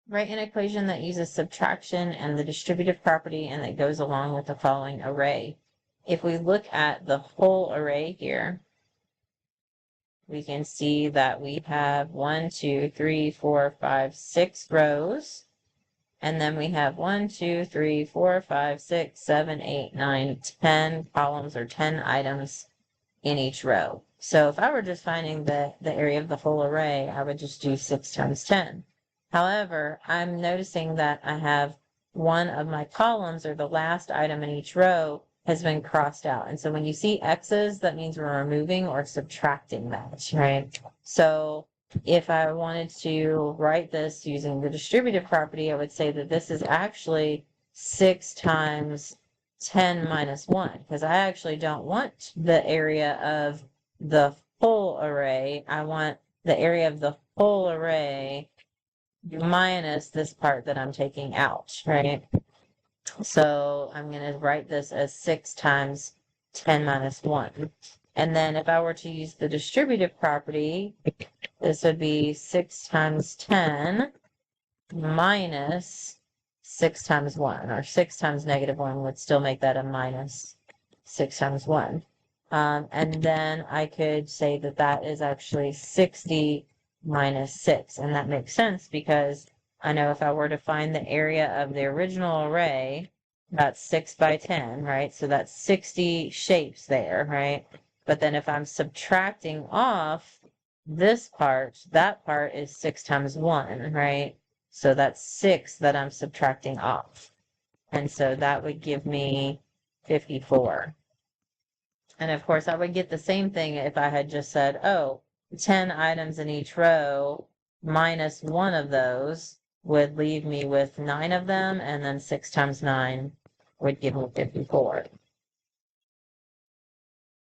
Write an equation that uses subtraction and the distributive property and that goes along with the following array. If we look at the whole array here, we can see that we have 1, 2, 3, 4, 5, 6 rows. And then we have 1, 2, 3, 4, 5, 6, 7, 8, 9, 10 columns or 10 items in each row. So if I were just finding the area of the whole array, I would just do 6 times 10. However, I'm noticing that I have one of my columns, or the last item in each row, has been crossed out. And so when you see X's, that means we're removing or subtracting that, right? So if I wanted to write this using the distributive property, I would say that this is actually 6 times 10 minus 1, because I actually don't want the area of the whole array. I want the area of the whole array minus this part that I'm taking out, right? So I'm going to write this as 6 times 10 minus 1. And then if I were to use the distributive property, this would be 6 times 10 minus 6 times 1, or 6 times negative 1 would still make that a minus 6 times 1. And then I could say that that is actually 60 minus 6. And that makes sense because I know if I were to find the area of the original array, that's 6 by 10, right? So that's 60 shapes there, right? But then if I'm subtracting off this part, that part is 6 times 1, right? So that's 6 that I'm subtracting off. And so that would give me 54. And of course, I would get the same thing if I had just said, oh, 10 items in each row minus one of those would leave me with 9 of them, and then 6 times 9 would give me 54.